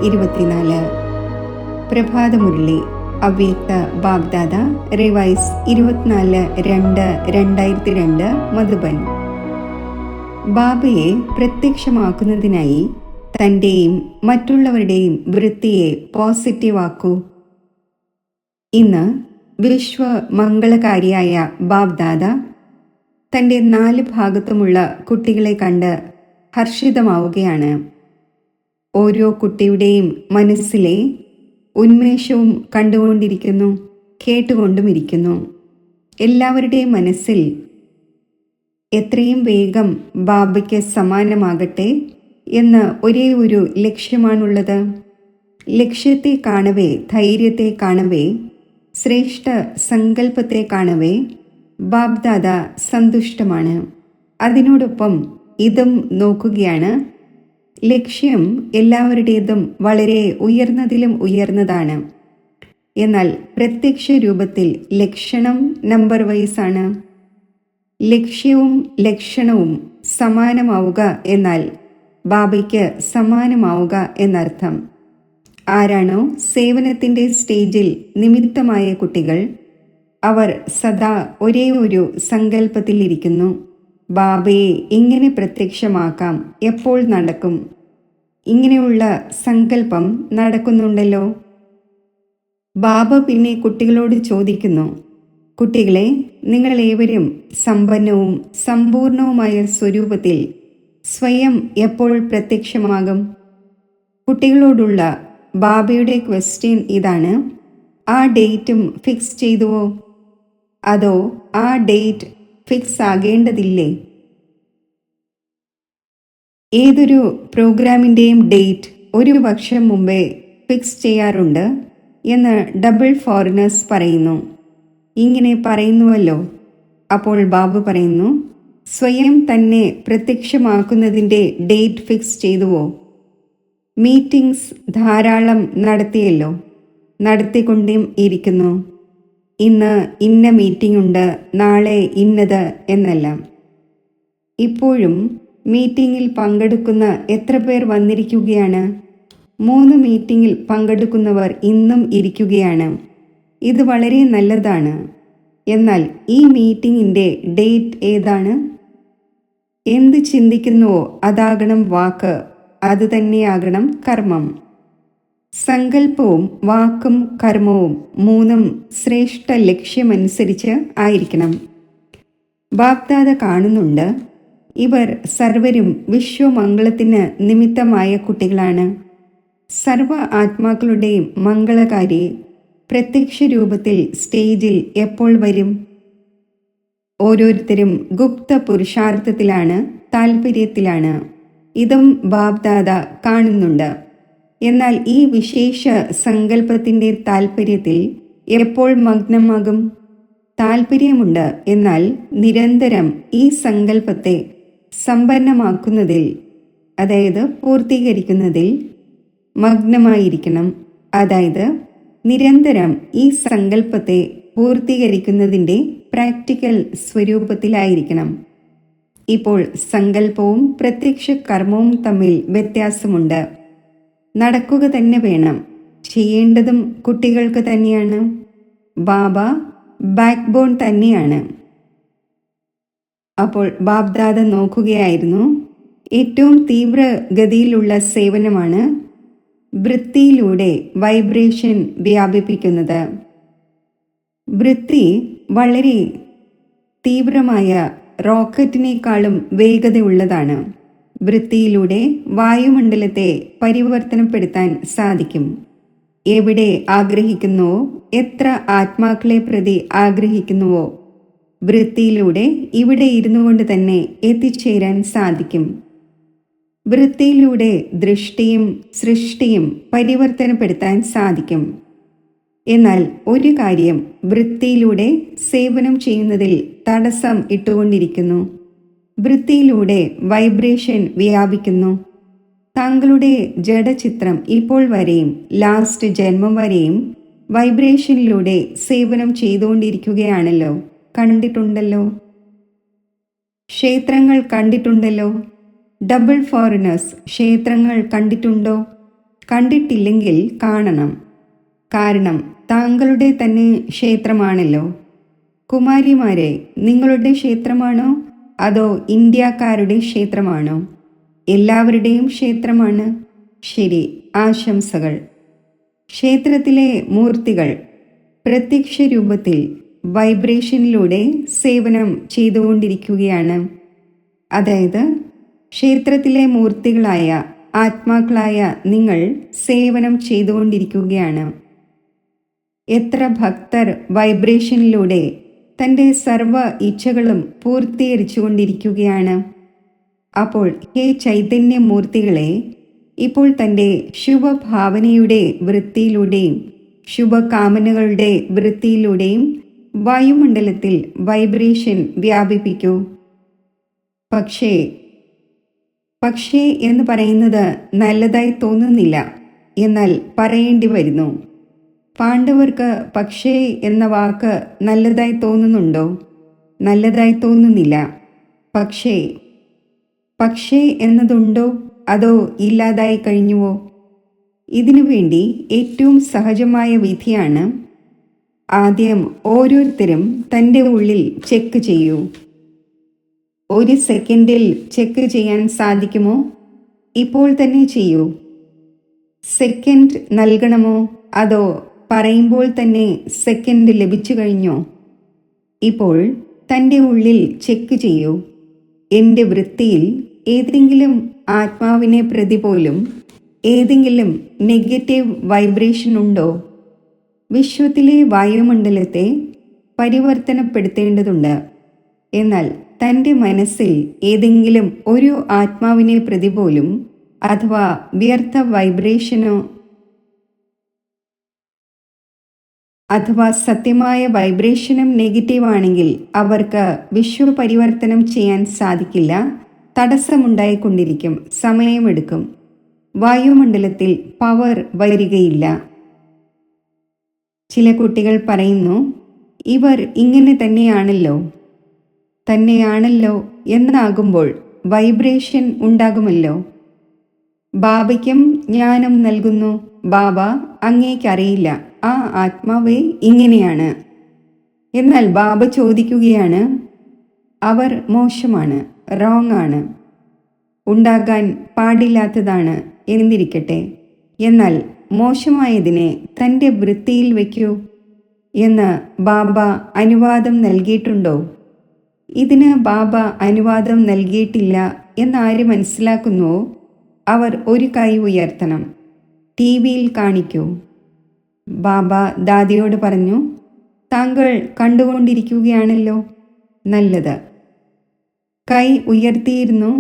24. പ്രഭാതമുരളി അവ്യക്ത ബാഗ്ദാദ റിവൈസ് 24/2/2002 മധുബൻ. ബാബയെ പ്രത്യക്ഷമാക്കുന്നതിനായി തൻ്റെയും മറ്റുള്ളവരുടെയും വൃത്തിയെ പോസിറ്റീവാക്കൂ. ഇന്ന് വിശ്വമംഗളകാരിയായ ബാബ്ദാദ തൻ്റെ 4 ഭാഗത്തുമുള്ള കുട്ടികളെ കണ്ട് ഹർഷിതമാവുകയാണ്. ഓരോ കുട്ടിയുടെയും മനസ്സിലെ ഉന്മേഷവും കണ്ടുകൊണ്ടിരിക്കുന്നു, കേട്ടുകൊണ്ടുമിരിക്കുന്നു. എല്ലാവരുടെയും മനസ്സിൽ എത്രയും വേഗം ബാബയ്ക്ക് സമാനമാകട്ടെ എന്ന ഒരേ ഒരു ലക്ഷ്യമാണുള്ളത്. ലക്ഷ്യത്തെ കാണവേ, ധൈര്യത്തെ കാണവേ, ശ്രേഷ്ഠ സങ്കല്പത്തെ കാണവേ ബാബ്ദാദ സന്തുഷ്ടമാണ്. അതിനോടൊപ്പം ഇതും നോക്കുകയാണ്, ലക്ഷ്യം എല്ലാവരുടേതും വളരെ ഉയർന്നതിലും ഉയർന്നതാണ്. എന്നാൽ പ്രത്യക്ഷ രൂപത്തിൽ ലക്ഷണം നമ്പർ വൈസാണ്. ലക്ഷ്യവും ലക്ഷണവും സമാനമാവുക എന്നാൽ ബാബയ്ക്ക് സമാനമാവുക എന്നർത്ഥം. ആരാണോ സേവനത്തിൻ്റെ സ്റ്റേജിൽ നിമിത്തമായ കുട്ടികൾ, അവർ സദാ ഒരേ ഒരു സങ്കല്പത്തിലിരിക്കുന്നു. ബാബയെ എങ്ങനെ പ്രത്യക്ഷമാക്കാം, എപ്പോൾ നടക്കും? ഇങ്ങനെയുള്ള സങ്കല്പം നടക്കുന്നുണ്ടല്ലോ. ബാബ പിന്നെ കുട്ടികളോട് ചോദിക്കുന്നു, കുട്ടികളെ, നിങ്ങൾ ഏവരും സമ്പന്നവും സമ്പൂർണവുമായ സ്വരൂപത്തിൽ സ്വയം എപ്പോൾ പ്രത്യക്ഷമാകും? കുട്ടികളോടുള്ള ബാബയുടെ ക്വസ്റ്റ്യൻ ഇതാണ്, ആ ഡേറ്റും ഫിക്സ് ചെയ്തുവോ? അതോ ആ ഡേറ്റ് ഫിക്സ് ആകേണ്ടതില്ലേ? ഏതൊരു പ്രോഗ്രാമിൻ്റെയും ഡേറ്റ് 1 വർഷം മുമ്പേ ഫിക്സ് ചെയ്യാറുണ്ട് എന്ന് ഡബിൾ ഫോറിനേഴ്സ് പറയുന്നു. ഇങ്ങനെ പറയുന്നുവല്ലോ. അപ്പോൾ ബാബു പറയുന്നു, സ്വയം തന്നെ പ്രത്യക്ഷമാക്കുന്നതിൻ്റെ ഡേറ്റ് ഫിക്സ് ചെയ്തുവോ? മീറ്റിംഗ്സ് ധാരാളം നടത്തിയല്ലോ, നടത്തിക്കൊണ്ടേ ഇരിക്കുന്നു. ഇന്ന് ഇന്ന മീറ്റിംഗ് ഉണ്ട്, നാളെ ഇന്നത് എന്നെല്ലാം. ഇപ്പോഴും മീറ്റിംഗിൽ പങ്കെടുക്കുന്ന എത്ര പേർ വന്നിരിക്കുകയാണ്? 3 മീറ്റിംഗിൽ പങ്കെടുക്കുന്നവർ ഇന്നും ഇരിക്കുകയാണ്. ഇത് വളരെ നല്ലതാണ്. എന്നാൽ ഈ മീറ്റിംഗിൻ്റെ ഡേറ്റ് ഏതാണ്? എന്ത് ചിന്തിക്കുന്നുവോ അതാകണം വാക്ക്, അത് തന്നെയാകണം കർമ്മം. സങ്കല്പവും വാക്കും കർമ്മവും 3ഉം ശ്രേഷ്ഠ ലക്ഷ്യമനുസരിച്ച് ആയിരിക്കണം. ബാബ്ദാദ കാണുന്നുണ്ട്, ഇവർ സർവരും വിശ്വമംഗളത്തിന് നിമിത്തമായ കുട്ടികളാണ്. സർവ ആത്മാക്കളുടെയും മംഗളകാരി പ്രത്യക്ഷ രൂപത്തിൽ സ്റ്റേജിൽ എപ്പോൾ വരും? ഓരോരുത്തരും ഗുപ്ത പുരുഷാർത്ഥത്തിലാണ്, താൽപര്യത്തിലാണ്. ഇതും ബാബ്ദാദ കാണുന്നുണ്ട്. എന്നാൽ ഈ വിശേഷ സങ്കല്പത്തിൻ്റെ താൽപര്യത്തിൽ എപ്പോൾ മഗ്നമാകും? താൽപര്യമുണ്ട്, എന്നാൽ നിരന്തരം ഈ സങ്കല്പത്തെ സമ്പന്നമാക്കുന്നതിൽ, അതായത് പൂർത്തീകരിക്കുന്നതിൽ മഗ്നമായിരിക്കണം. അതായത് നിരന്തരം ഈ സങ്കല്പത്തെ പൂർത്തീകരിക്കുന്നതിൻ്റെ പ്രാക്ടിക്കൽ സ്വരൂപത്തിലായിരിക്കണം. ഇപ്പോൾ സങ്കല്പവും പ്രത്യക്ഷ കർമ്മവും തമ്മിൽ വ്യത്യാസമുണ്ട്. നടക്കുക തന്നെ വേണം. ചെയ്യേണ്ടതും കുട്ടികൾക്ക് തന്നെയാണ്. ബാബ ബാക്ക് ബോൺ തന്നെയാണ്. അപ്പോൾ ബാബ്ദാദ നോക്കുകയായിരുന്നു, ഏറ്റവും തീവ്രഗതിയിലുള്ള സേവനമാണ് വൃത്തിയിലൂടെ വൈബ്രേഷൻ വ്യാപിപ്പിക്കുന്നത്. വൃത്തി വളരെ തീവ്രമായ റോക്കറ്റിനേക്കാളും വേഗതയുള്ളതാണ്. വൃത്തിയിലൂടെ വായുമണ്ഡലത്തെ പരിവർത്തനപ്പെടുത്താൻ സാധിക്കും. എവിടെ ആഗ്രഹിക്കുന്നുവോ, എത്ര ആത്മാക്കളെ പ്രതി ആഗ്രഹിക്കുന്നുവോ, വൃത്തിയിലൂടെ ഇവിടെ ഇരുന്നു കൊണ്ട് തന്നെ എത്തിച്ചേരാൻ സാധിക്കും. വൃത്തിയിലൂടെ ദൃഷ്ടിയും സൃഷ്ടിയും പരിവർത്തനപ്പെടുത്താൻ സാധിക്കും. എന്നാൽ ഒരു കാര്യം വൃത്തിയിലൂടെ സേവനം ചെയ്യുന്നതിൽ തടസ്സം ഇട്ടുകൊണ്ടിരിക്കുന്നു. വൃത്തിയിലൂടെ വൈബ്രേഷൻ വ്യാപിക്കുന്നു. താങ്കളുടെ ജഡചിത്രം ഇപ്പോൾ വരെയും ലാസ്റ്റ് ജന്മം വരെയും വൈബ്രേഷനിലൂടെ സേവനം ചെയ്തുകൊണ്ടിരിക്കുകയാണല്ലോ. കണ്ടിട്ടുണ്ടല്ലോ. ക്ഷേത്രങ്ങൾ കണ്ടിട്ടുണ്ടല്ലോ. ഡബിൾ ഫോറിനേഴ്സ് ക്ഷേത്രങ്ങൾ കണ്ടിട്ടുണ്ടോ? കണ്ടിട്ടില്ലെങ്കിൽ കാണണം. കാരണം താങ്കളുടെ തന്നെ ക്ഷേത്രമാണല്ലോ. കുമാരിമാരെ, നിങ്ങളുടെ ക്ഷേത്രമാണോ അതോ ഇന്ത്യക്കാരുടെ ക്ഷേത്രമാണോ? എല്ലാവരുടെയും ക്ഷേത്രമാണ്. ശരി, ആശംസകൾ. ക്ഷേത്രത്തിലെ മൂർത്തികൾ പ്രത്യക്ഷ രൂപത്തിൽ വൈബ്രേഷനിലൂടെ സേവനം ചെയ്തുകൊണ്ടിരിക്കുകയാണ്. അതായത് ക്ഷേത്രത്തിലെ മൂർത്തികളായ ആത്മാക്കളായ നിങ്ങൾ സേവനം ചെയ്തുകൊണ്ടിരിക്കുകയാണ്. എത്ര ഭക്തർ വൈബ്രേഷനിലൂടെ തൻ്റെ സർവ ഇച്ഛകളും പൂർത്തീകരിച്ചുകൊണ്ടിരിക്കുകയാണ്. അപ്പോൾ ഹേ ചൈതന്യമൂർത്തികളെ, ഇപ്പോൾ തൻ്റെ ശുഭഭാവനയുടെ വൃത്തിയിലൂടെയും ശുഭകാമനകളുടെ വൃത്തിയിലൂടെയും വായുമണ്ഡലത്തിൽ വൈബ്രേഷൻ വ്യാപിപ്പിക്കൂ. പക്ഷേ എന്ന് പറയുന്നത് നല്ലതായി തോന്നുന്നില്ല, എന്നാൽ പറയേണ്ടി വരുന്നു. പാണ്ഡവർക്ക് പക്ഷേ എന്ന വാക്ക് നല്ലതായി തോന്നുന്നുണ്ടോ? നല്ലതായി തോന്നുന്നില്ല. പക്ഷേ എന്നതുണ്ടോ അതോ ഇല്ലാതായി കഴിഞ്ഞുവോ? ഇതിനു വേണ്ടി ഏറ്റവും സഹജമായ വിധിയാണ് ആദ്യം ഓരോരുത്തരും തൻ്റെ ഉള്ളിൽ ചെക്ക് ചെയ്യൂ. 1 സെക്കൻഡിൽ ചെക്ക് ചെയ്യാൻ സാധിക്കുമോ? ഇപ്പോൾ തന്നെ ചെയ്യൂ. സെക്കൻഡ് നൽകണമോ അതോ പറയുമ്പോൾ തന്നെ സെക്കൻഡ് ലഭിച്ചു കഴിഞ്ഞോ? ഇപ്പോൾ തൻ്റെ ഉള്ളിൽ ചെക്ക് ചെയ്യൂ. എൻ്റെ വൃത്തിയിൽ ഏതെങ്കിലും ആത്മാവിനെ പ്രതി പോലും ഏതെങ്കിലും നെഗറ്റീവ് വൈബ്രേഷൻ ഉണ്ടോ? വിശ്വത്തിലെ വായുമണ്ഡലത്തെ പരിവർത്തനപ്പെടുത്തേണ്ടതുണ്ട്. എന്നാൽ തൻ്റെ മനസ്സിൽ ഏതെങ്കിലും ഒരു ആത്മാവിനെ പ്രതി പോലും അഥവാ വ്യർത്ഥ വൈബ്രേഷനോ അഥവാ സത്യമായ വൈബ്രേഷനും നെഗറ്റീവ് ആണെങ്കിൽ അവർക്ക് വിശ്വപരിവർത്തനം ചെയ്യാൻ സാധിക്കില്ല. തടസ്സമുണ്ടായിക്കൊണ്ടിരിക്കും, സമയമെടുക്കും. വായുമണ്ഡലത്തിൽ പവർ വരികയില്ല. ചില കുട്ടികൾ പറയുന്നു, ഇവർ ഇങ്ങനെ തന്നെയാണല്ലോ എന്നാകുമ്പോൾ വൈബ്രേഷൻ ഉണ്ടാകുമല്ലോ. ബാബയ്ക്കും ജ്ഞാനം നൽകുന്നു. ബാബ, അങ്ങേക്കറിയില്ല, ആ ആത്മാവേ ഇങ്ങനെയാണ്. എന്നാൽ ബാബ ചോദിക്കുകയാണ്, അവർ മോശമാണ്, റോങ് ആണ്, ഉണ്ടാകാൻ പാടില്ലാത്തതാണ് എന്നിരിക്കട്ടെ. എന്നാൽ മോശമായതിനെ തൻ്റെ വൃത്തിയിൽ വയ്ക്കൂ എന്ന് ബാബ അനുവാദം നൽകിയിട്ടുണ്ടോ? ഇതിന് ബാബ അനുവാദം നൽകിയിട്ടില്ല എന്നാര് മനസ്സിലാക്കുന്നുവോ അവർ ഒരു കൈ ഉയർത്തണം. TV-യിൽ കാണിക്കൂ. ബാബ ദാദിയോട് പറഞ്ഞു, താങ്കൾ കണ്ടുകൊണ്ടിരിക്കുകയാണല്ലോ, നല്ലത്. കൈ ഉയർത്തിയിരുന്നു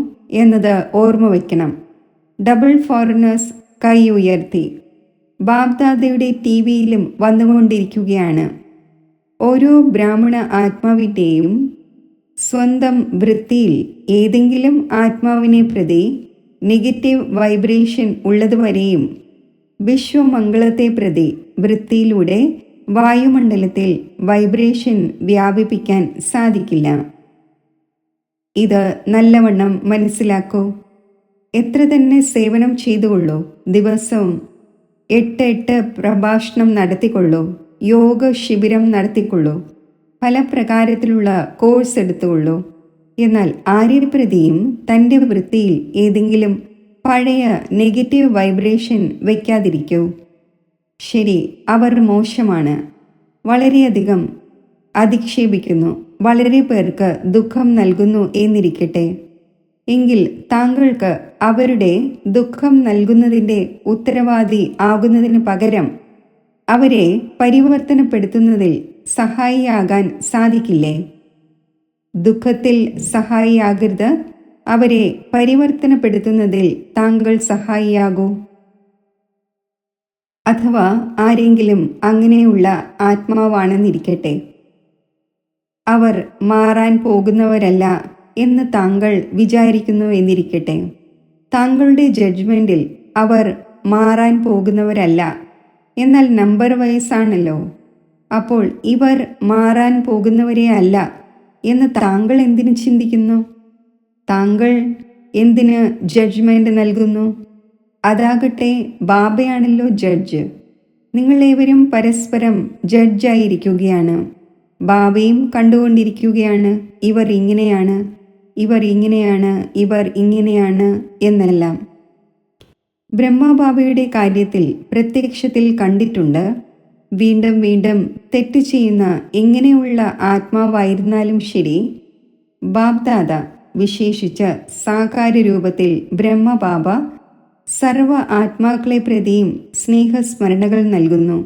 എന്നത് ഓർമ്മ വയ്ക്കണം. ഡബിൾ ഫോറിനേഴ്സ് കൈ ഉയർത്തി. ബാബ്ദാദയുടെ TV-യിലും വന്നുകൊണ്ടിരിക്കുകയാണ്. ഓരോ ബ്രാഹ്മണ ആത്മാവിൻ്റെയും സ്വന്തം വൃത്തിയിൽ ഏതെങ്കിലും ആത്മാവിനെ പ്രതി നെഗറ്റീവ് വൈബ്രേഷൻ ഉള്ളതുവരെയും വിശ്വമംഗളത്തെ പ്രതി വൃത്തിയിലൂടെ വായുമണ്ഡലത്തിൽ വൈബ്രേഷൻ വ്യാപിപ്പിക്കാൻ സാധിക്കില്ല. ഇത് നല്ലവണ്ണം മനസ്സിലാക്കൂ. എത്ര തന്നെ സേവനം ചെയ്തുകൊള്ളൂ. ദിവസവും 8 പ്രഭാഷണം നടത്തിക്കൊള്ളൂ. യോഗ ശിബിരം നടത്തിക്കൊള്ളൂ. പല പ്രകാരത്തിലുള്ള കോഴ്സ് എടുത്തുകൊള്ളൂ. എന്നാൽ ആരെ പ്രതിയും തൻ്റെ വൃത്തിയിൽ ഏതെങ്കിലും പഴയ നെഗറ്റീവ് വൈബ്രേഷൻ വയ്ക്കാതിരിക്കൂ. ശരി, അവർ മോശമാണ്, വളരെയധികം അധിക്ഷേപിക്കുന്നു, വളരെ പേർക്ക് ദുഃഖം നൽകുന്നു എന്നിരിക്കട്ടെ. എങ്കിൽ താങ്കൾക്ക് അവരുടെ ദുഃഖം നൽകുന്നതിൻ്റെ ഉത്തരവാദി ആകുന്നതിന് പകരം അവരെ പരിവർത്തനപ്പെടുത്തുന്നതിൽ സഹായിയാകാൻ സാധിക്കില്ലേ? ദുഃഖത്തിൽ സഹായിയാകരുത്, അവരെ പരിവർത്തനപ്പെടുത്തുന്നതിൽ താങ്കൾ സഹായിയാകൂ. അഥവാ ആരെങ്കിലും അങ്ങനെയുള്ള ആത്മാവാണെന്നിരിക്കട്ടെ. അവർ മാറാൻ പോകുന്നവരല്ല എന്ന് താങ്കൾ വിചാരിക്കുന്നു എന്നിരിക്കട്ടെ. താങ്കളുടെ ജഡ്ജ്മെൻറ്റിൽ അവർ മാറാൻ പോകുന്നവരല്ല, എന്നാൽ നമ്പർ വയസ്സാണല്ലോ. അപ്പോൾ ഇവർ മാറാൻ പോകുന്നവരെ അല്ല എന്ന് താങ്കൾ എന്തിനു ചിന്തിക്കുന്നു? താങ്കൾ എന്തിന് ജഡ്ജ്മെന്റ് നൽകുന്നു? അതാകട്ടെ ബാബയാണല്ലോ ജഡ്ജ്. നിങ്ങളേവരും പരസ്പരം ജഡ്ജായിരിക്കുകയാണ്. ബാബയും കണ്ടുകൊണ്ടിരിക്കുകയാണ്, ഇവർ ഇങ്ങനെയാണ്, ഇവർ ഇങ്ങനെയാണ്, ഇവർ ഇങ്ങനെയാണ് എന്നെല്ലാം. ബ്രഹ്മബാബയുടെ കാര്യത്തിൽ പ്രത്യക്ഷത്തിൽ കണ്ടിട്ടുണ്ട്. വീണ്ടും വീണ്ടും തെറ്റ് ചെയ്യുന്ന എങ്ങനെയുള്ള ആത്മാവായിരുന്നാലും ശരി, ബാബ്ദാദ വിശേഷിച്ച സാകാര രൂപത്തിൽ ബ്രഹ്മബാബ സർവ ആത്മാക്കളെ പ്രതിയും സ്നേഹസ്മരണകൾ നൽകുന്നു.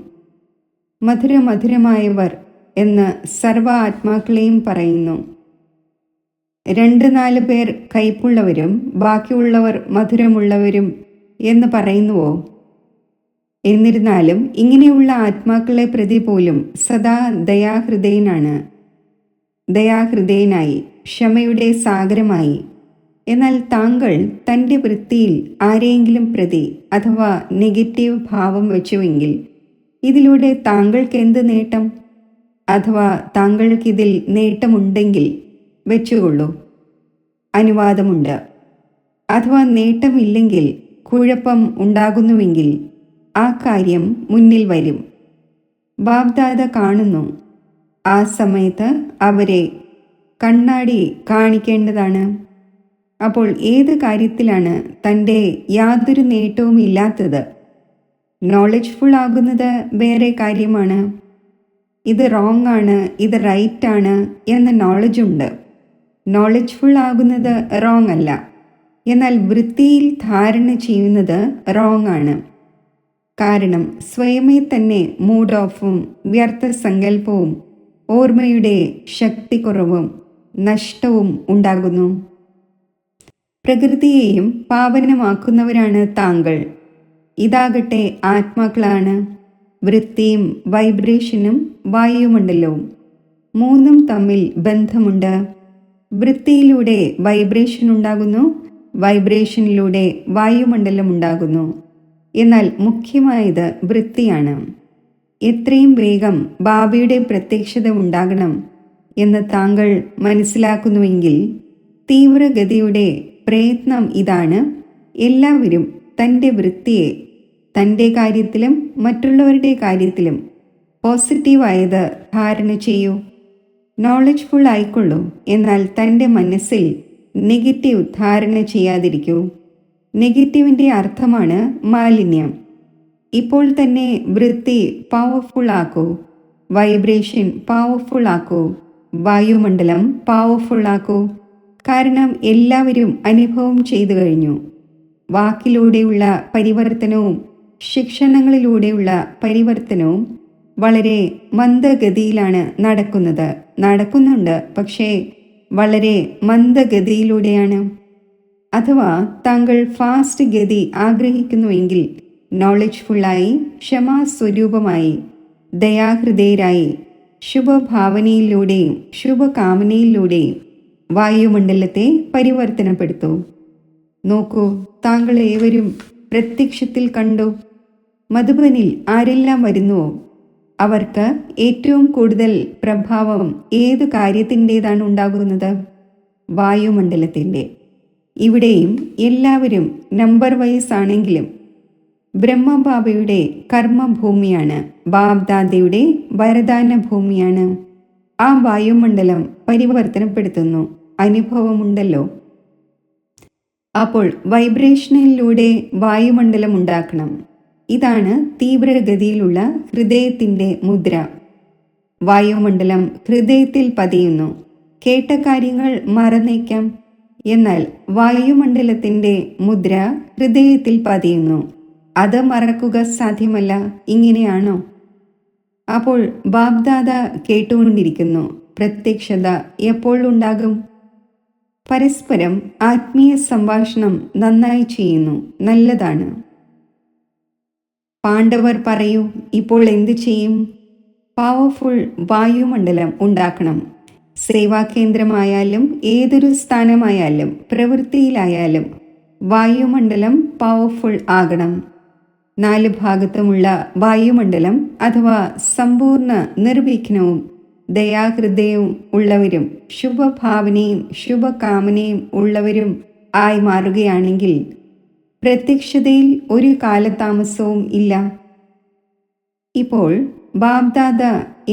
മധുരമധുരമായവർ എന്ന് സർവ ആത്മാക്കളെയും പറയുന്നു. 2-4 പേർ കയ്പുള്ളവരും ബാക്കിയുള്ളവർ മധുരമുള്ളവരും എന്ന് പറയുന്നുവോ? എന്നിരുന്നാലും ഇങ്ങനെയുള്ള ആത്മാക്കളെ പ്രതി പോലും സദാ ദയാഹൃദയനായി ക്ഷമയുടെ സാഗരമായി. എന്നാൽ താങ്കൾ തൻ്റെ വൃത്തിയിൽ ആരെയെങ്കിലും പ്രതി അഥവാ നെഗറ്റീവ് ഭാവം വെച്ചുവെങ്കിൽ ഇതിലൂടെ താങ്കൾക്ക് എന്ത് നേട്ടം? അഥവാ താങ്കൾക്കിതിൽ നേട്ടമുണ്ടെങ്കിൽ വെച്ചുകൊള്ളൂ, അനുവാദമുണ്ട്. അഥവാ നേട്ടമില്ലെങ്കിൽ, കുഴപ്പം ഉണ്ടാകുന്നുവെങ്കിൽ ആ കാര്യം മുന്നിൽ വരും. ബാബ്ദാദ കാണുന്നു. ആ സമയത്ത് അവരെ കണ്ണാടി കാണിക്കേണ്ടതാണ്. അപ്പോൾ ഏത് കാര്യത്തിലാണ് തൻ്റെ യാതൊരു നേട്ടവും ഇല്ലാത്തത്? നോളജ്ഫുൾ ആകുന്നത് വേറെ കാര്യമാണ്. ഇത് റോങ് ആണ്, ഇത് റൈറ്റ് ആണ് എന്ന നോളജുണ്ട്. നോളജ്ഫുൾ ആകുന്നത് റോങ് അല്ല, എന്നാൽ വൃത്തിയിൽ ധാരണ ചെയ്യുന്നത് റോങ് ആണ്. കാരണം സ്വയമേ തന്നെ മൂഡ് ഓഫും വ്യർത്ഥ സങ്കല്പവും ഓർമ്മയുടെ ശക്തിക്കുറവും നഷ്ടവും ഉണ്ടാകുന്നു. പ്രകൃതിയെയും പാവനമാക്കുന്നവരാണ് താങ്കൾ. ഇതാകട്ടെ ആത്മാക്കളാണ്. വൃത്തിയും വൈബ്രേഷനും വായുമണ്ഡലവും മൂന്നും തമ്മിൽ ബന്ധമുണ്ട്. വൃത്തിയിലൂടെ വൈബ്രേഷൻ ഉണ്ടാകുന്നു, വൈബ്രേഷനിലൂടെ വായുമണ്ഡലം ഉണ്ടാകുന്നു. എന്നാൽ മുഖ്യമായത് വൃത്തിയാണ്. എത്രയും വേഗം ബാബയുടെ പ്രത്യക്ഷത ഉണ്ടാകണം എന്ന് താങ്കൾ മനസ്സിലാക്കുന്നുവെങ്കിൽ തീവ്രഗതിയുടെ പ്രയത്നം ഇതാണ്. എല്ലാവരും തൻ്റെ വൃത്തിയെ തൻ്റെ കാര്യത്തിലും മറ്റുള്ളവരുടെ കാര്യത്തിലും പോസിറ്റീവായത് ധാരണ ചെയ്യൂ. നോളജ്ഫുൾ ആയിക്കൊള്ളൂ, എന്നാൽ തൻ്റെ മനസ്സിൽ നെഗറ്റീവ് ധാരണ ചെയ്യാതിരിക്കൂ. നെഗറ്റീവിൻ്റെ അർത്ഥമാണ് മാലിന്യം. ഇപ്പോൾ തന്നെ വൃത്തി പവർഫുൾ ആക്കൂ, വൈബ്രേഷൻ പവർഫുൾ ആക്കൂ, വായുമണ്ഡലം പവർഫുൾ ആക്കൂ. കാരണം എല്ലാവരും അനുഭവം ചെയ്തു കഴിഞ്ഞു. വാക്കിലൂടെയുള്ള പരിവർത്തനവും ശിക്ഷണങ്ങളിലൂടെയുള്ള പരിവർത്തനവും വളരെ മന്ദഗതിയിലാണ് നടക്കുന്നുണ്ട്, പക്ഷേ വളരെ മന്ദഗതിയിലൂടെയാണ്. അഥവാ താങ്കൾ ഫാസ്റ്റ് ഗതി ആഗ്രഹിക്കുന്നുവെങ്കിൽ നോളജ്ഫുള്ളായി, ക്ഷമാസ്വരൂപമായി, ദയാഹൃദയരായി, ശുഭഭാവനയിലൂടെയും ശുഭകാമനയിലൂടെയും വായുമണ്ഡലത്തെ പരിവർത്തനപ്പെടുത്തൂ. നോക്കൂ, താങ്കൾ ഏവരും പ്രത്യക്ഷത്തിൽ കണ്ടു. മധുബനിൽ ആരെല്ലാം വരുന്നുവോ അവർക്ക് ഏറ്റവും കൂടുതൽ പ്രഭാവം ഏത് കാര്യത്തിൻ്റെതാണ് ഉണ്ടാകുന്നത്? വായുമണ്ഡലത്തിൻ്റെ. ഇവിടെയും എല്ലാവരും നമ്പർ വൈസ് ആണെങ്കിലും ബ്രഹ്മബാബയുടെ കർമ്മഭൂമിയാണ്, ബാബ്ദാദയുടെ വരദാന ഭൂമിയാണ്. ആ വായുമണ്ഡലം പരിവർത്തനപ്പെടുത്തുന്നു. അനുഭവമുണ്ടല്ലോ. അപ്പോൾ വൈബ്രേഷനിലൂടെ വായുമണ്ഡലം ഉണ്ടാക്കണം. ഇതാണ് തീവ്രഗതിയിലുള്ള ഹൃദയത്തിൻ്റെ മുദ്ര. വായുമണ്ഡലം ഹൃദയത്തിൽ പതിയുന്നു. കേട്ട കാര്യങ്ങൾ മറന്നേക്കാം, എന്നാൽ വായുമണ്ഡലത്തിൻ്റെ മുദ്ര ഹൃദയത്തിൽ പതിയുന്നു. അത് മറക്കുക സാധ്യമല്ല. ഇങ്ങനെയാണോ? അപ്പോൾ ബാബ്ദാദ കേട്ടുകൊണ്ടിരിക്കുന്നു. പ്രത്യക്ഷത എപ്പോൾ ഉണ്ടാകും? പരസ്പരം ആത്മീയ സംഭാഷണം നന്നായി ചെയ്യുന്നു, നല്ലതാണ്. പാണ്ഡവർ പറയൂ, ഇപ്പോൾ എന്തു ചെയ്യും? പവർഫുൾ വായുമണ്ഡലം ഉണ്ടാക്കണം. സേവാകേന്ദ്രമായാലും ഏതൊരു സ്ഥാനമായാലും പ്രവൃത്തിയിലായാലും വായുമണ്ഡലം പവർഫുൾ ആകണം. 4 ഭാഗത്തുമുള്ള വായുമണ്ഡലം അഥവാ സമ്പൂർണ്ണ നിർവിഘ്നവും ദയാഹൃദയവും ഉള്ളവരും ശുഭഭാവനയും ശുഭകാമനയും ഉള്ളവരും ആയി മാറുകയാണെങ്കിൽ പ്രത്യക്ഷതയിൽ ഒരു കാലതാമസവും ഇല്ല. ഇപ്പോൾ ബാബ്ദാദ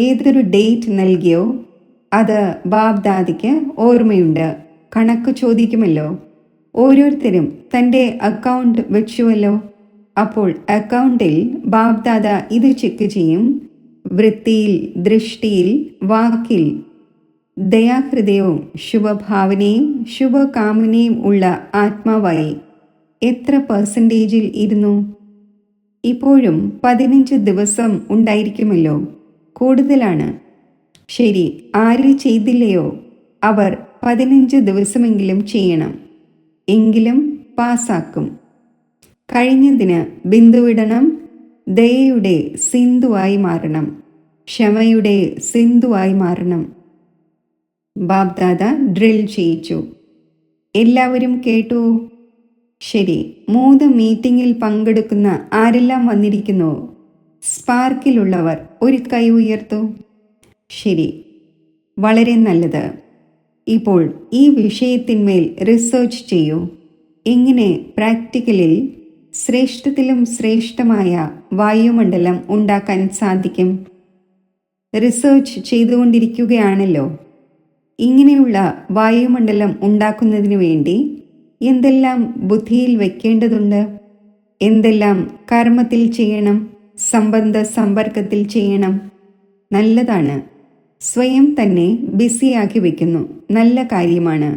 ഏതൊരു ഡേറ്റ് നൽകിയോ അത് ബാബ്ദാദയ്ക്ക് ഓർമ്മയുണ്ട്. കണക്ക് ചോദിക്കുമല്ലോ. ഓരോരുത്തരും തൻ്റെ അക്കൗണ്ട് വെച്ചുവല്ലോ. അപ്പോൾ അക്കൗണ്ടിൽ ബാബ്ദാദ ഇത് ചെക്ക് ചെയ്യും. വൃത്തിയിൽ, ദൃഷ്ടിയിൽ, വാക്കിൽ ദയാഹൃദയവും ശുഭഭാവനയും ശുഭകാമനയും ഉള്ള ആത്മാവായി എത്ര പെർസെൻറ്റേജിൽ ഇരുന്നു? ഇപ്പോഴും 15 ദിവസം ഉണ്ടായിരിക്കുമല്ലോ. കൂടുതലാണ്. ശരി, ആര് ചെയ്തില്ലയോ അവർ 15 ദിവസമെങ്കിലും ചെയ്യണം. എങ്കിലും പാസാക്കും. കഴിഞ്ഞതിന് ബിന്ദുവിടണം. ദയയുടെ സിന്ധുവായി മാറണം. ക്ഷമയുടെ സിന്ധുവായി മാറണം. ബാബ്ദാദ ഡ്രിൽ ചെയ്യിച്ചു. എല്ലാവരും കേട്ടു. ശരി, 3 മീറ്റിംഗിൽ പങ്കെടുക്കുന്ന ആരെല്ലാം വന്നിരിക്കുന്നു? സ്പാർക്കിലുള്ളവർ ഒരു കൈ ഉയർത്തു. ശരി, വളരെ നല്ലത്. ഇപ്പോൾ ഈ വിഷയത്തിന്മേൽ റിസർച്ച് ചെയ്യൂ. എങ്ങനെ പ്രാക്ടിക്കലിൽ ശ്രേഷ്ഠത്തിലും ശ്രേഷ്ഠമായ വായുമണ്ഡലം ഉണ്ടാക്കാൻ സാധിക്കും? റിസർച്ച് ചെയ്തുകൊണ്ടിരിക്കുകയാണല്ലോ. ഇങ്ങനെയുള്ള വായുമണ്ഡലം ഉണ്ടാക്കുന്നതിനു വേണ്ടി എന്തെല്ലാം ബുദ്ധിയിൽ വയ്ക്കേണ്ടതുണ്ട്? എന്തെല്ലാം കർമ്മത്തിൽ ചെയ്യണം? സംബന്ധ സമ്പർക്കത്തിൽ ചെയ്യണം. നല്ലതാണ്. സ്വയം തന്നെ ബിസിയാക്കി വയ്ക്കുന്നു. നല്ല കാര്യമാണ്.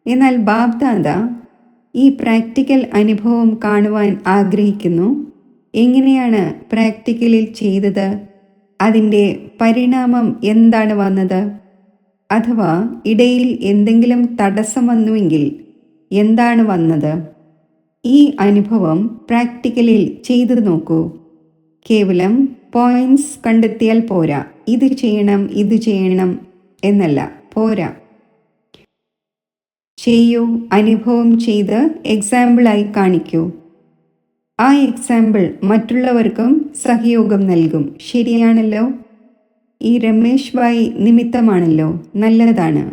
എന്നാൽ ബാബ്ദാദ ഈ പ്രാക്ടിക്കൽ അനുഭവം കാണുവാൻ ആഗ്രഹിക്കുന്നു. എങ്ങനെയാണ് പ്രാക്ടിക്കലിൽ ചെയ്തത്? അതിൻ്റെ പരിണാമം എന്താണ് വന്നത്? അഥവാ ഇടയിൽ എന്തെങ്കിലും തടസ്സം വന്നുവെങ്കിൽ എന്താണ് വന്നത്? ഈ അനുഭവം പ്രാക്ടിക്കലിൽ ചെയ്തു നോക്കൂ. കേവലം പോയിന്റ്സ് കണ്ടെത്തിയാൽ പോരാ. ഇത് ചെയ്യണം, ഇത് ചെയ്യണം എന്നല്ല, പോരാ. ചെയ്യൂ. അനുഭവം ചെയ്ത് എക്സാമ്പിളായി കാണിക്കൂ. ആ എക്സാമ്പിൾ മറ്റുള്ളവർക്കും സഹയോഗം നൽകും. ശരിയാണല്ലോ. ഈ രമേശ് ഭായ് നിമിത്തമാണല്ലോ. നല്ലതാണ്.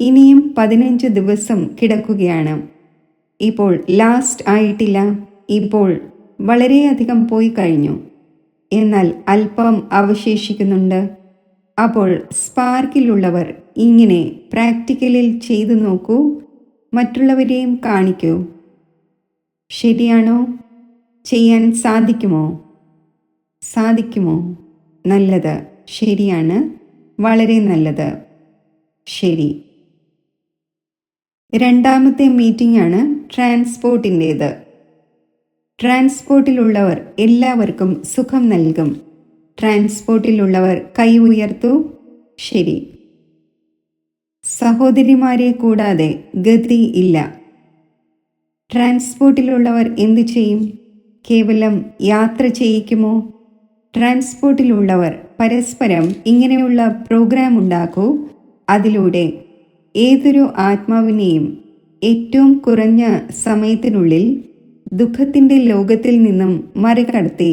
ഇനിയും 15 ദിവസം കിടക്കുകയാണ്. ഇപ്പോൾ ലാസ്റ്റ് ആയിട്ടില്ല. ഇപ്പോൾ വളരെയധികം പോയി കഴിഞ്ഞു. എന്നാൽ അല്പം അവശേഷിക്കുന്നുണ്ട്. അപ്പോൾ സ്പാർക്കിലുള്ളവർ ഇങ്ങനെ പ്രാക്ടിക്കലിൽ ചെയ്തു നോക്കൂ. മറ്റുള്ളവരെയും കാണിക്കൂ. ശരിയാണോ? ചെയ്യാൻ സാധിക്കുമോ? സാധിക്കുമോ? നല്ലത്. ശരിയാണ്. വളരെ നല്ലത്. ശരി. രണ്ടാമത്തെ മീറ്റിംഗ് ആണ് ട്രാൻസ്പോർട്ടിൻ്റേത്. ട്രാൻസ്പോർട്ടിലുള്ളവർ എല്ലാവർക്കും സുഖം നൽകും. ട്രാൻസ്പോർട്ടിലുള്ളവർ കൈ ഉയർത്തു. ശരി. സഹോദരിമാരെ കൂടാതെ ഗതി ഇല്ല. ട്രാൻസ്പോർട്ടിലുള്ളവർ എന്തു ചെയ്യും? കേവലം യാത്ര ചെയ്യിക്കുമോ? ട്രാൻസ്പോർട്ടിലുള്ളവർ പരസ്പരം ഇങ്ങനെയുള്ള പ്രോഗ്രാം ഉണ്ടാക്കൂ. അതിലൂടെ ഏതൊരു ആത്മാവിനെയും ഏറ്റവും കുറഞ്ഞ സമയത്തിനുള്ളിൽ ദുഃഖത്തിൻ്റെ ലോകത്തിൽ നിന്നും മറികടത്തി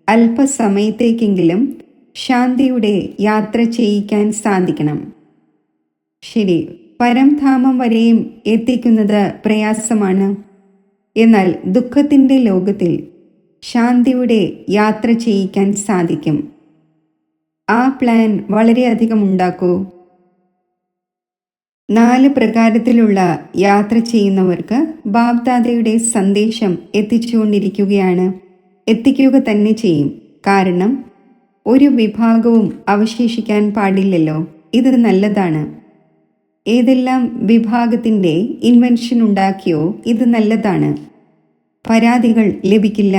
അല്പസമയത്തേക്കെങ്കിലും ശാന്തിയുടെ യാത്ര ചെയ്യിക്കാൻ സാധിക്കണം. ശരി, പരംധാമം വരെയും എത്തിക്കുന്നത് പ്രയാസമാണ്. എന്നാൽ ദുഃഖത്തിൻ്റെ ലോകത്തിൽ ശാന്തിയുടെ യാത്ര ചെയ്യിക്കാൻ സാധിക്കും. ആ പ്ലാൻ വളരെയധികം ഉണ്ടാക്കൂ. 4 പ്രകാരത്തിലുള്ള യാത്ര ചെയ്യുന്നവർക്ക് ബാബ്ദാദയുടെ സന്ദേശം എത്തിച്ചുകൊണ്ടിരിക്കുകയാണ്. എത്തിക്കുക തന്നെ ചെയ്യും. കാരണം ഒരു വിഭാഗവും അവശേഷിക്കാൻ പാടില്ലല്ലോ. ഇത് നല്ലതാണ്. ഏതെല്ലാം വിഭാഗത്തിൻ്റെ ഇൻവെൻഷൻ ഉണ്ടാക്കിയോ ഇത് നല്ലതാണ്. പരാതികൾ ലഭിക്കില്ല.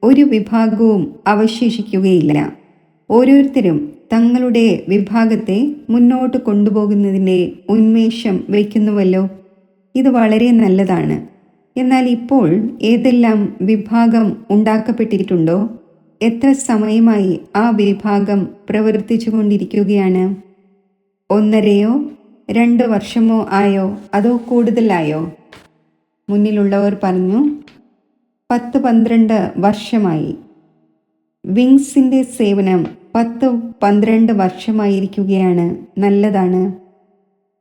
ഒരു വിഭാഗവും അവശേഷിക്കുകയില്ല. ഓരോരുത്തരും തങ്ങളുടെ വിഭാഗത്തെ മുന്നോട്ട് കൊണ്ടുപോകുന്നതിൻ്റെ ഉന്മേഷം വയ്ക്കുന്നുവല്ലോ. ഇത് വളരെ നല്ലതാണ്. എന്നാൽ ഇപ്പോൾ ഏതെല്ലാം വിഭാഗം ഉണ്ടാക്കപ്പെട്ടിട്ടുണ്ടോ? എത്ര സമയമായി ആ വിഭാഗം പ്രവർത്തിച്ചു കൊണ്ടിരിക്കുകയാണ്? 1.5 2 വർഷമോ ആയോ? അതോ കൂടുതലായോ? മുന്നിലുള്ളവർ പറഞ്ഞു 10-12 വർഷമായി. വിങ്സിൻ്റെ സേവനം 10-12 വർഷമായിരിക്കുകയാണ്. നല്ലതാണ്.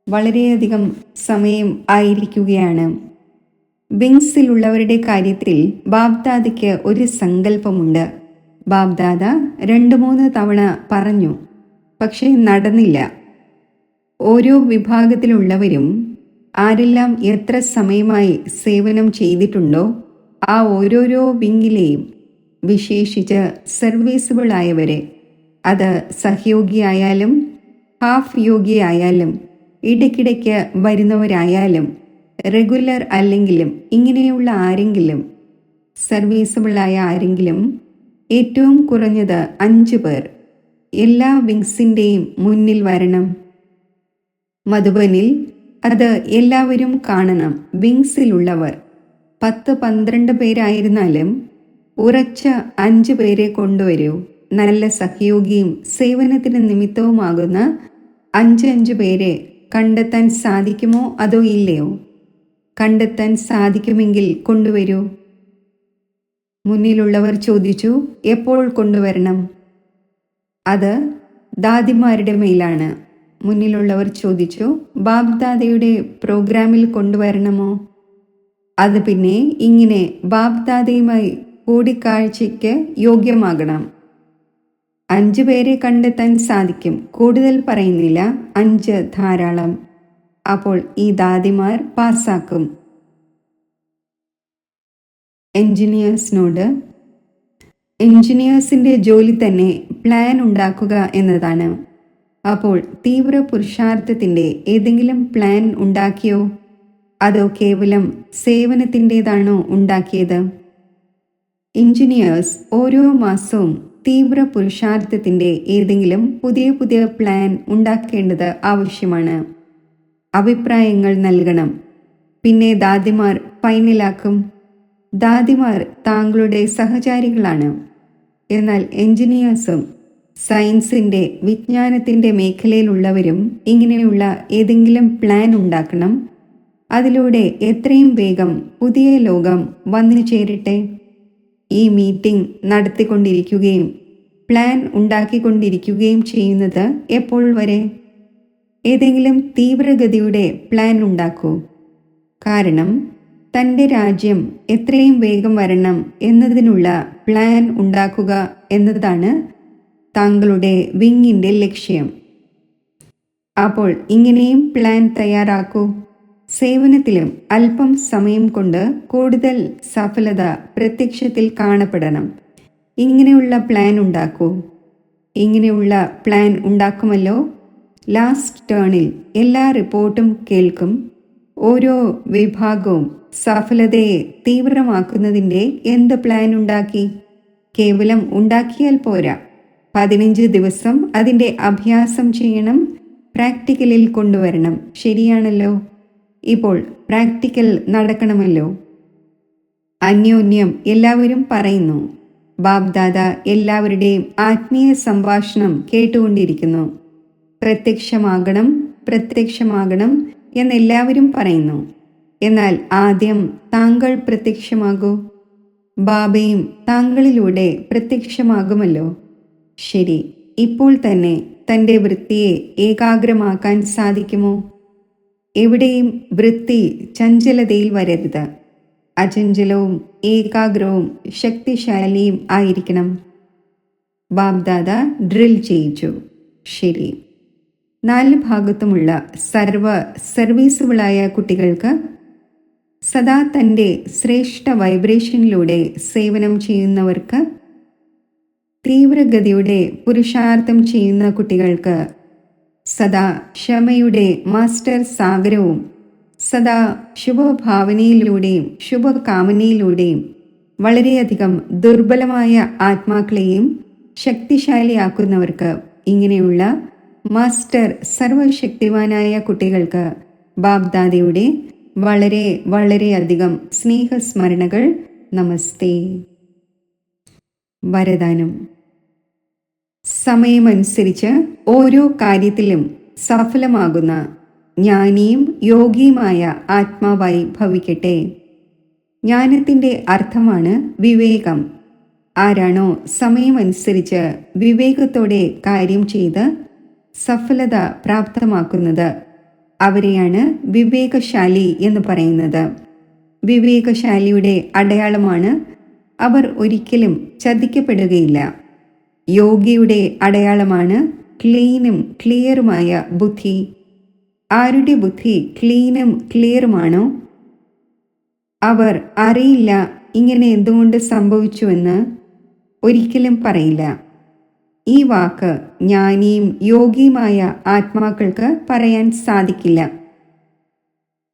വളരെയധികം സമയം ആയിരിക്കുകയാണ്. വിങ്സിലുള്ളവരുടെ കാര്യത്തിൽ ബാബ്ദാദയ്ക്ക് ഒരു സങ്കല്പമുണ്ട്. ബാബ്ദാദ 2-3 തവണ പറഞ്ഞു, പക്ഷേ നടന്നില്ല. ഓരോ വിഭാഗത്തിലുള്ളവരും ആരെല്ലാം എത്ര സമയമായി സേവനം ചെയ്തിട്ടുണ്ടോ ആ ഓരോരോ വിങ്ങിലെയും വിശേഷിച്ച് സർവീസുകളായവരെ, അത് സഹയോഗിയായാലും ഹാഫ് യോഗിയായാലും ഇടയ്ക്കിടയ്ക്ക് വരുന്നവരായാലും റെഗുലർ അല്ലെങ്കിലും ഇങ്ങനെയുള്ള ആരെങ്കിലും സർവീസബിളായ ആരെങ്കിലും ഏറ്റവും കുറഞ്ഞത് 5 പേർ എല്ലാ വിങ്സിൻ്റെയും മുന്നിൽ വരണം. മധുബനിൽ അത് എല്ലാവരും കാണണം. വിങ്സിലുള്ളവർ 10-12 പേരായിരുന്നാലും ഉറച്ച 5 പേരെ കൊണ്ടുവരൂ. നല്ല സഹയോഗിയും സേവനത്തിന് നിമിത്തവുമാകുന്ന 5 പേരെ കണ്ടെത്താൻ സാധിക്കുമോ അതോ ഇല്ലയോ? കണ്ടെത്താൻ സാധിക്കുമെങ്കിൽ കൊണ്ടുവരൂ. മുന്നിലുള്ളവർ ചോദിച്ചു, എപ്പോൾ കൊണ്ടുവരണം? അത് ദാദിമാരുടെ മേലാണ്. മുന്നിലുള്ളവർ ചോദിച്ചു, ബാബ്ദാദയുടെ പ്രോഗ്രാമിൽ കൊണ്ടുവരണമോ? അത് പിന്നെ ഇങ്ങനെ ബാബ്ദാദയുമായി കൂടിക്കാഴ്ചയ്ക്ക് യോഗ്യമാകണം. 5 പേരെ കണ്ടെത്താൻ സാധിക്കും. കൂടുതൽ പറയുന്നില്ല, 5 ധാരാളം. അപ്പോൾ ഈ ദാദിമാർ പാസ്സാക്കും. എഞ്ചിനീയേഴ്സിൻ്റെ ജോലി തന്നെ പ്ലാൻ ഉണ്ടാക്കുക എന്നതാണ്. അപ്പോൾ തീവ്ര പുരുഷാർത്ഥത്തിൻ്റെ ഏതെങ്കിലും പ്ലാൻ ഉണ്ടാക്കിയോ? അതോ കേവലം സേവനത്തിൻ്റെതാണോ ഉണ്ടാക്കിയത്? എഞ്ചിനീയേഴ്സ് ഓരോ മാസവും തീവ്ര പുരുഷാർത്ഥത്തിൻ്റെ ഏതെങ്കിലും പുതിയ പ്ലാൻ ഉണ്ടാക്കേണ്ടത് ആവശ്യമാണ്. അഭിപ്രായങ്ങൾ നൽകണം. പിന്നെ ദാദിമാർ ഫൈനലാക്കും. ദാദിമാർ താങ്കളുടെ സഹചാരികളാണ്. എന്നാൽ എഞ്ചിനീയേഴ്സും സയൻസിൻ്റെ വിജ്ഞാനത്തിൻ്റെ മേഖലയിലുള്ളവരും ഇങ്ങനെയുള്ള ഏതെങ്കിലും പ്ലാൻ ഉണ്ടാക്കണം. അതിലൂടെ എത്രയും വേഗം പുതിയ ലോകം വന്നു ചേരട്ടെ. ഈ മീറ്റിംഗ് നടത്തിക്കൊണ്ടിരിക്കുകയും പ്ലാൻ ഉണ്ടാക്കിക്കൊണ്ടിരിക്കുകയും ചെയ്യുന്നത് എപ്പോൾ വരെ? ഏതെങ്കിലും തീവ്രഗതിയുടെ പ്ലാൻ ഉണ്ടാക്കൂ. കാരണം തൻ്റെ രാജ്യം എത്രയും വേഗം വരണം എന്നതിനുള്ള പ്ലാൻ ഉണ്ടാക്കുക എന്നതാണ് താങ്കളുടെ വിങ്ങിൻ്റെ ലക്ഷ്യം. അപ്പോൾ ഇങ്ങനെയും പ്ലാൻ തയ്യാറാക്കൂ. സേവനത്തിലും അല്പം സമയം കൊണ്ട് കൂടുതൽ സഫലത പ്രത്യക്ഷത്തിൽ കാണപ്പെടണം. ഇങ്ങനെയുള്ള പ്ലാൻ ഉണ്ടാക്കൂ. ഇങ്ങനെയുള്ള പ്ലാൻ ഉണ്ടാക്കുമല്ലോ. ലാസ്റ്റ് ടേണിൽ എല്ലാ റിപ്പോർട്ടും കേൾക്കും. ഓരോ വിഭാഗവും സഫലതയെ തീവ്രമാക്കുന്നതിൻ്റെ എന്ത് പ്ലാൻ ഉണ്ടാക്കി? കേവലം ഉണ്ടാക്കിയാൽ പോരാ. 15 ദിവസം അതിൻ്റെ അഭ്യാസം ചെയ്യണം. പ്രാക്ടിക്കലിൽ കൊണ്ടുവരണം. ശരിയാണല്ലോ. ഇപ്പോൾ പ്രാക്ടിക്കൽ നടക്കണമല്ലോ. അന്യോന്യം എല്ലാവരും പറയുന്നു. ബാബ്ദാദ എല്ലാവരുടെയും ആത്മീയ സംഭാഷണം കേട്ടുകൊണ്ടിരിക്കുന്നു. പ്രത്യക്ഷമാകണം എന്നെല്ലാവരും പറയുന്നു. എന്നാൽ ആദ്യം താങ്കൾ പ്രത്യക്ഷമാകൂ. ബാബയും താങ്കളിലൂടെ പ്രത്യക്ഷമാകുമല്ലോ. ശരി, ഇപ്പോൾ തന്നെ തൻ്റെ വൃത്തിയെ ഏകാഗ്രമാക്കാൻ സാധിക്കുമോ? എവിടെയും വൃത്തി ചഞ്ചലതയിൽ വരരുത്. അചഞ്ചലവും ഏകാഗ്രവും ശക്തിശാലിയും ആയിരിക്കണം. ബാബ്ദാദ ഡ്രിൽ ചെയ്യിച്ചു. ശരി. 4 ഭാഗത്തുമുള്ള സർവീസുകളായ കുട്ടികൾക്ക് സദാ തൻ്റെ ശ്രേഷ്ഠ വൈബ്രേഷനിലൂടെ സേവനം ചെയ്യുന്നവർക്ക്, തീവ്രഗതിയുടെ പുരുഷാർത്ഥം ചെയ്യുന്ന കുട്ടികൾക്ക് സദാ ക്ഷമയുടെ മാസ്റ്റർ സാഗരവും സദാ ശുഭഭാവനയിലൂടെയും ശുഭകാമനയിലൂടെയും വളരെയധികം ദുർബലമായ ആത്മാക്കളെയും ശക്തിശാലിയാക്കുന്നവർക്ക്, ഇങ്ങനെയുള്ള മാസ്റ്റർ സർവശക്തിവാനായ കുട്ടികൾക്ക് ബാബ്ദാദയുടെ വളരെയധികം സ്നേഹസ്മരണകൾ. നമസ്തേ. വരദാനം. സമയമനുസരിച്ച് ഓരോ കാര്യത്തിലും സഫലമാകുന്ന ജ്ഞാനിയും യോഗിയുമായ ആത്മാവായി ഭവിക്കട്ടെ. ജ്ഞാനത്തിൻ്റെ അർത്ഥമാണ് വിവേകം. ആരാണോ സമയമനുസരിച്ച് വിവേകത്തോടെ കാര്യം ചെയ്ത് സഫലത പ്രാപ്തമാക്കുന്നത് അവരെയാണ് വിവേകശാലി എന്ന് പറയുന്നത്. വിവേകശാലിയുടെ അടയാളമാണ്. അവർ ഒരിക്കലും ചതിക്കപ്പെടുകയില്ല. യോഗിയുടെ അടയാളമാണ് ക്ലീനും ക്ലിയറുമായ ബുദ്ധി. ആരുടെ ബുദ്ധി ക്ലീനും ക്ലിയറുമാണോ, അവർ അറിയില്ല ഇങ്ങനെ എന്തുകൊണ്ട് സംഭവിച്ചുവെന്ന് ഒരിക്കലും പറയില്ല. ഈ വാക്ക് ജ്ഞാനിയും യോഗിയുമായ ആത്മാക്കൾക്ക് പറയാൻ സാധിക്കില്ല.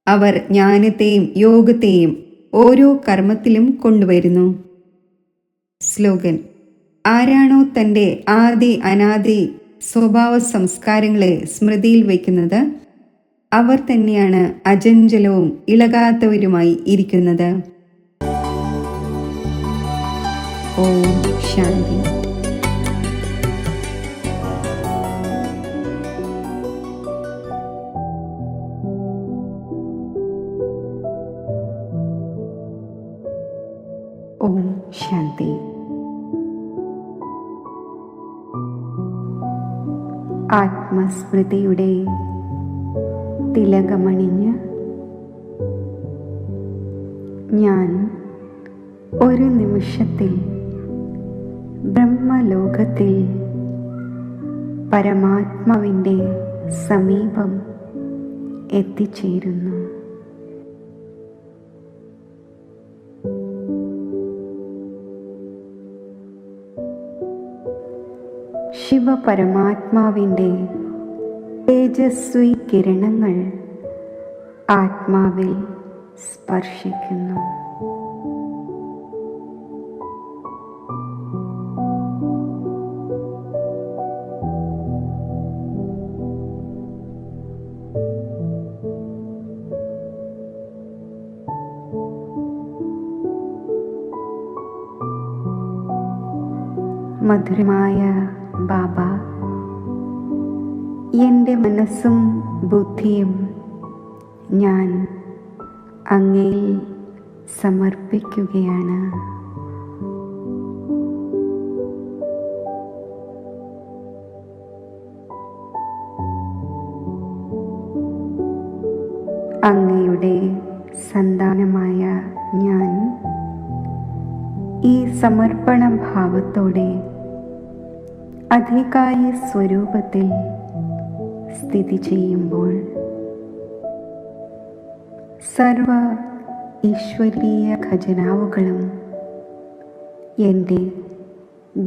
അവർ ജ്ഞാനത്തെയും യോഗത്തെയും ഓരോ കർമ്മത്തിലും കൊണ്ടുവരുന്നു. സ്ലോഗൻ: ആരാണോ തൻ്റെ ആദി അനാദി സ്വഭാവ സംസ്കാരങ്ങളെ സ്മൃതിയിൽ വയ്ക്കുന്നത്, അവർ തന്നെയാണ് അചഞ്ചലവും ഇളകാത്തവരുമായി ഇരിക്കുന്നത്. ഓം ശാന്തി. ഓം ശാന്തി. ആത്മസ്മൃതിയുടെ തിലകമണിഞ്ഞ് ഞാൻ ഒരു നിമിഷത്തിൽ ബ്രഹ്മലോകത്തിൽ പരമാത്മാവിൻ്റെ സമീപം എത്തിച്ചേരുന്നു. ശിവപരമാത്മാവിൻ്റെ തേജസ്വി കിരണങ്ങൾ ആത്മാവിൽ സ്പർശിക്കുന്നു. മധുരമായ ബാബ, എൻ്റെ മനസ്സും ബുദ്ധിയും ഞാൻ അങ്ങയിൽ സമർപ്പിക്കുകയാണ്. അങ്ങയുടെ സന്താനമായ ഞാൻ ഈ സമർപ്പണ ഭാവത്തോടെ അധികാരി സ്വരൂപത്തിൽ സ്ഥിതി ചെയ്യുമ്പോൾ സർവ ഈശ്വരീയ ഖജനാവുകളും എൻ്റെ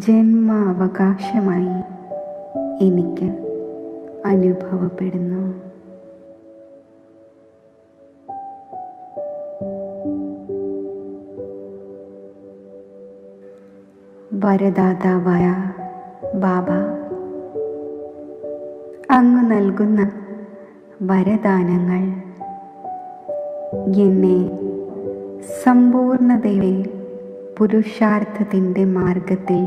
ജന്മാവകാശമായി എനിക്ക് അനുഭവപ്പെടുന്നു. വരദാതാവായ ബാബ, അങ്ങ് നൽകുന്ന വരദാനങ്ങൾ എന്നെ സമ്പൂർണതയുടെ പുരുഷാർത്ഥത്തിൻ്റെ മാർഗത്തിൽ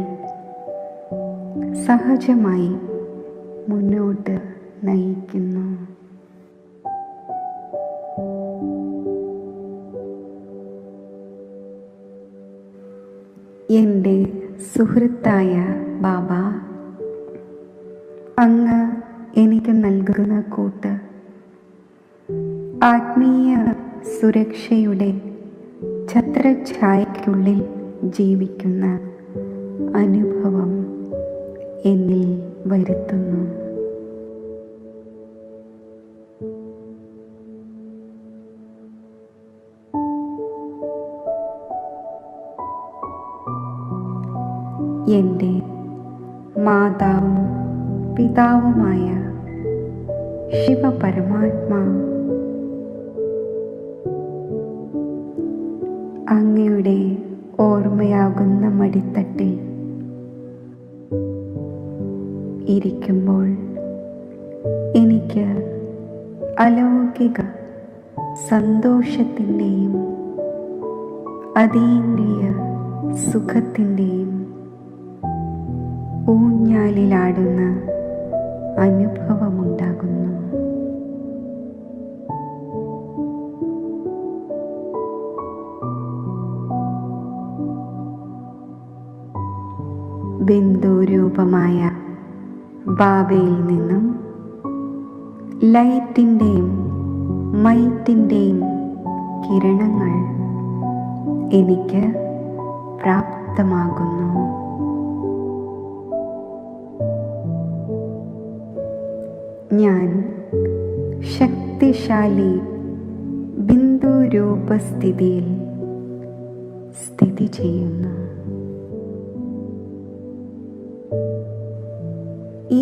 സഹജമായി മുന്നോട്ട് നയിക്കുന്നു. എൻ്റെ സുഹൃത്തായ ബാബ, അങ്ങ് എനിക്ക് നൽകുന്ന കൂട്ട് ആത്മീയ സുരക്ഷയുടെ ഛത്രഛായയ്ക്കുള്ളിൽ ജീവിക്കുന്ന അനുഭവം എന്നിൽ വരുത്തുന്നു. എൻ്റെ മാതാവും പിതാവുമായ ശിവപരമാത്മാ, അങ്ങയുടെ ഓർമ്മയാകുന്ന മടിത്തട്ടിൽ ഇരിക്കുമ്പോൾ എനിക്ക് അലൗകിക സന്തോഷത്തിൻ്റെയും അതീന്ദ്രിയ സുഖത്തിൻ്റെയും ഊഞ്ഞാലിലാടുന്ന അനുഭവമുണ്ടാകുന്നു. ബിന്ദുരൂപമായ ബാബയിൽ നിന്നും ലൈറ്റിൻ്റെയും മൈറ്റിൻ്റെയും കിരണങ്ങൾ എനിക്ക് പ്രാപ്തമാകുന്നു. ഞാൻ ശക്തിശാലി ബിന്ദു രൂപസ്ഥിതിയിൽ സ്ഥിതി ചെയ്യുന്നു.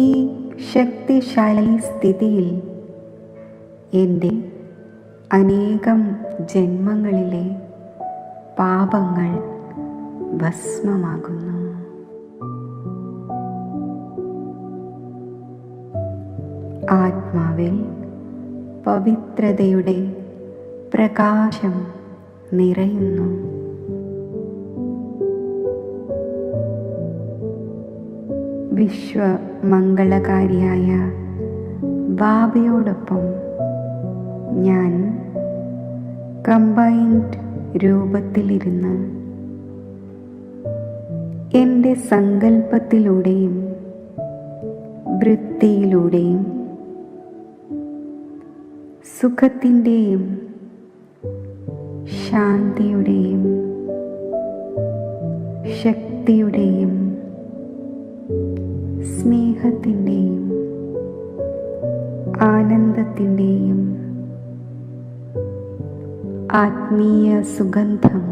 ഈ ശക്തിശാലി സ്ഥിതിയിൽ എൻ്റെ അനേകം ജന്മങ്ങളിലെ പാപങ്ങൾ ഭസ്മമാകുന്നു. ആത്മാവിൽ പവിത്രതയുടെ പ്രകാശം നിറയുന്നു. വിശ്വമംഗളകാരിയായ ബാബയോടൊപ്പം ഞാൻ കമ്പൈൻഡ് രൂപത്തിലിരുന്ന് എൻ്റെ സങ്കല്പത്തിലൂടെയും വൃത്തിയിലൂടെയും സുഖത്തിൻ്റെയും ശാന്തിയുടെയും ശക്തിയുടെയും സ്നേഹത്തിൻ്റെയും ആനന്ദത്തിൻ്റെയും ആത്മീയ സുഗന്ധം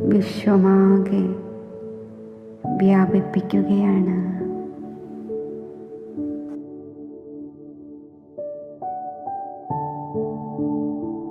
വിശ്വമാകെ വ്യാപിപ്പിക്കുകയാണ്.